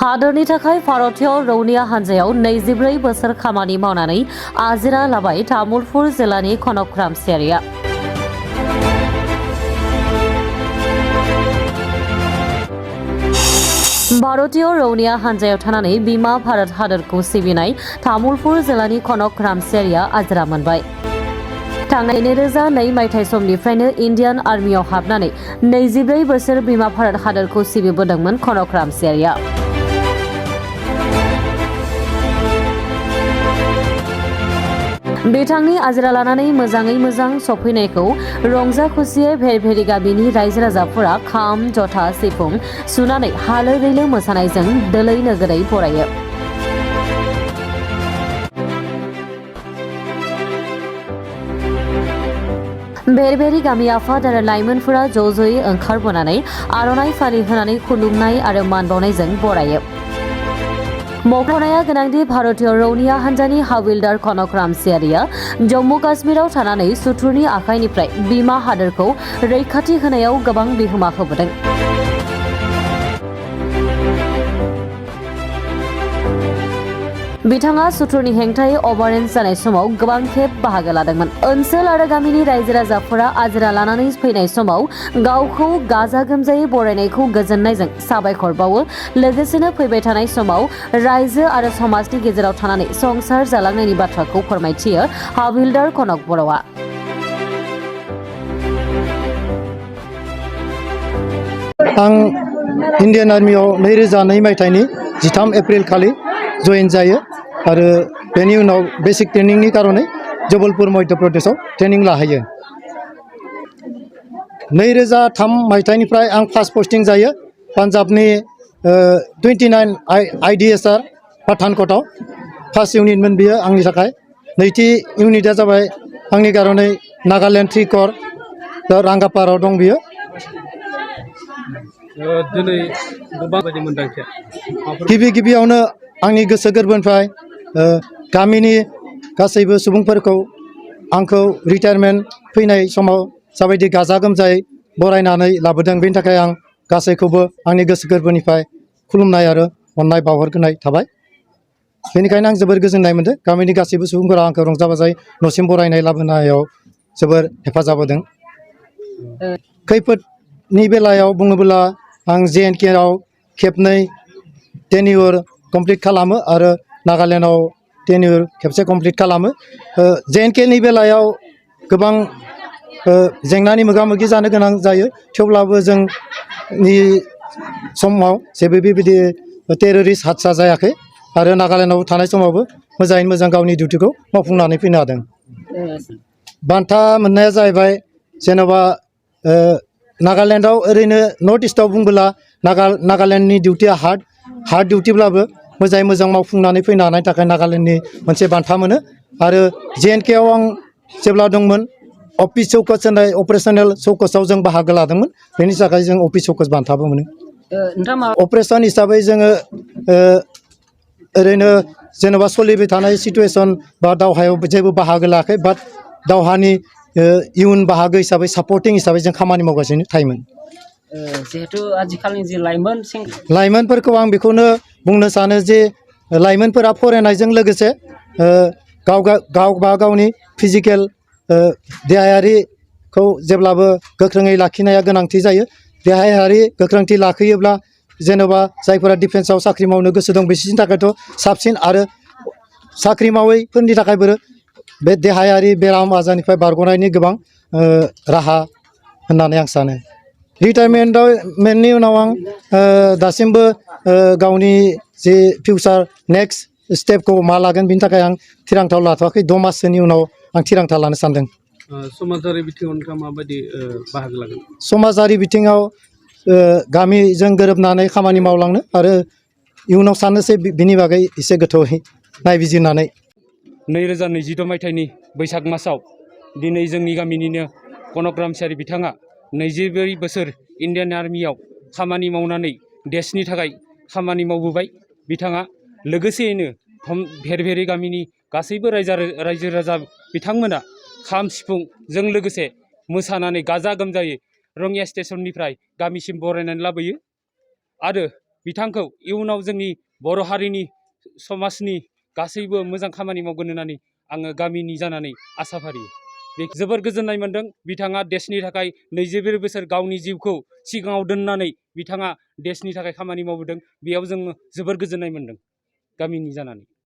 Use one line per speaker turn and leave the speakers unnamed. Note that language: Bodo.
हादोरनि थाखाय भारतीय रौनिया हानजायाव 24 बोसोर खामानि मावनानै आजिरा लाबाय तामुलपुर जिल्लानि कनक रामसियारिया। भारतीय रौनिया हानजायाव थानानै बिमा भारत हादोरखौ सिबिनाय तामुलपुर जिल्लानि कनक रामसियारिया आजिरा मोनबाय। थांनाय 2002 मायथाइ समनिफ्रायनो इन्डियान आर्मियाव हाबनानै 24 बोसोर बिमा भारत हादोरखौ सिबिबोदोंमोन कनक रामसियारिया। बिथांनि आजिरा लानानै मोजाङै मोजां सफैनायखौ रंजा खुसियै भेरभेरि गामिनि रायजो राजाफोरा खाम, जथा, सिफुं सुनानै हालो दैलो मोसानायजों दोलै नोगोरै बरायो। भेरभेरि गामि आफाद आरो लाइमोनफोरा ज'ज'यै ओंखारबोनानै आर'नाइ फालि होनानै खुलुमनाय आरो मान बावनायजों बरायो। मख'नाया गोनांदि भारतीय रौनिया हानजानि हाविलदार कनक रामसियारिया जम्मु काश्मीराव थानानै सुथुरनि आखाइनिफ्राय बिमा हादोरखौ रैखाथि होनायाव गोबां बिहोमा होबोदों। बिथाङा सुथुरनि हेंथायै अभारेन्स जानाय समाव गोबां खेब बाहागो लादोंमोन। ओनसोल आरो गामिनि रायजो राजाफोरा आजिरा लानानै फैनाय समाव गावखौ गाजा गोमजायै बरायनायखौ गोजोननायजों साबायखर बावो। लोगोसेनो फैबाय थानाय समाव रायजो आरो समाजनि गेजेराव थानानै संसार जालांनायनि बाथ्राखौ फोरमायथियो हाविलदार कनक बर'आ।
आं इन्डियान आर्मियाव 2002 मायथाइनि 13 एप्रिल खालि जयेन जायो आरो बेनि उनाव बेसिक ट्रेनिंनि कारणे जबलपुर मध्य प्रदेशआव ट्रेनिं लाहैयो। 2003 मायथाइनिफ्राय आं फार्स्ट पस्टिं जायो पान्जाबनि 29 IDSR पाठानकटआव फार्स्ट इउनिटमोन बियो आंनि थाखाय। नैथि इउनिटआ जाबाय आंनि कारणे नागालेण्ड 3 कर रांगापाराव दं बियो।
दिनै गोबां बायदि मोनदांथिया
गिबियावनो आंनि गोसो गोरबोनिफ्राय गामिनि गासैबो सुबुंफोरखौ आंखौ रिटायारमेन्ट फैनाय समाव जाबायदि गाजा गोमजायै बरायनानै लाबोदों बेनि थाखाय आं गासैखौबो आंनि गोसो गोरबोनिफ्राय खुलुमनाय आरो अननाय बावहरग्रोनाय थाबाय। बेनिखायनो आं जोबोर गोजोननाय मोनदों। गामिनि गासैबो सुबुंफोरा आंखौ रंजा बाजायै न'सिम बरायनाय लाबोनायाव जोबोर हेफाजाब होदों। खैफोदनि बेलायाव बुङोब्ला आं JNK आव खेबनै टेन्युर कमप्लिट खालामो आरो नागालेण्डआव टेन्युर खेबसे कमप्लिट खालामो। JNK नि बेलायाव गोबां जेंनानि मोगा मोगि जानो गोनां जायो, थेवब्लाबो जोंनि समाव जेबो बेबायदि टेररिस्ट हादसा जायाखै आरो नागालेण्डआव थानाय समावबो मोजाङैनो मोजां गावनि डिउटिखौ मावफुंनानै फैनो हादों। बान्था मोननाया जाहैबाय जेनेबा नागालेण्डआव ओरैनो नर्थ इस्टआव बुंबोला नागालेण्डनि डिउटिया हार्ड डिउटिब्लाबो मोजाङै मोजां मावफुंनानै फैनो हानायनि थाखाय नागालेण्डनि मोनसे बान्था मोनो। आरो JNK आव आं जेब्ला दंमोन अफिस चौकस होननाय अपारेशनेल चौकसआव जों बाहागो लादोंमोन, बेनि थाखाय जों अफिस चौकस बान्थाबो मोनो। अपारेशन हिसाबै जोङो ओरैनो जेनेबा सोलिबाय थानाय सिटुवेसन बा दावहायाव जेबो बाहागो लायाखै, बाट दावहानि इयुन बाहागो हिसाबै सापर्टिं हिसाबै जों खामानि मावगासिनो थायोमोन।
जिहेतु आजिखालनि जि
लाइमोनफोरखौ आं बेखौनो बुंनो सानो जे लाइमोनफोरा फरायनायजों लोगोसे गावनि फिजिकेल देहायारिखौ जेब्लाबो गोख्रोङै लाखिनाया गोनांथि जायो। देहायारि गोख्रोंथि लाखियोब्ला जेनेबा जायफोरा डिफेन्सआव साख्रि मावनो गोसो दं बिसोरनि थाखायथ' साबसिन, आरो साख्रि मावैफोरनि थाखायबो बे देहायारि बेराम आजारनिफ्राय बारग'नायनि गोबां राहा होननानै आं सानो। रिटायारमेन्टनि उनाव आं दासिमबो गावनि जे फिउचार नेक्स्ट स्टेपखौ मा लागोन बिनि थाखाय आं थिरांथा लाथ'वाखै। 6 माससोनि उनाव आं थिरांथा लानो सानदों।
समाजारि बिथिङाव नोंथाङा माबायदि बाहागो लागोन?
समाजारि बिथिङाव गामिजों गोरोबनानै खामानि मावलांनो आरो इयुनाव साननोसै बिनि बागै एसे गोथौयै नायबिजिरनानै।
2022 मायथाइनि बैसाग मासाव दिनै जोंनि गामिनिनो कनक रामसियारि बिथाङा 24 बोसोर इन्डियान आर्मियाव खामानि मावनानै देशनि थाखाय खामानि मावबोबाय। बिथाङा लोगोसेयैनो भेरभेरि गामिनि गासैबो रायजो राजा बिथांमोना खाम सिफुंजों लोगोसे मोसानानै गाजा गोमजायै रङिया स्टेसननिफ्राय गामिसिम बरायनानै लाबोयो। आरो बिथांखौ इयुनाव जोंनि बर' हारिनि समाजनि गासैबो मोजां खामानि मावगोन होननानै आङो गामिनि जानानै आसा फारियो। बे जोबोर गोजोननाय मोन्दों बिथाङा देशनि थाखाय 24 बोसोर गावनि जिउखौ सिगाङाव दोननानै बिथाङा देशनि थाखाय खामानि मावबोदों। बेयाव जोङो जोबोर गोजोननाय मोन्दों गामिनि जानानै।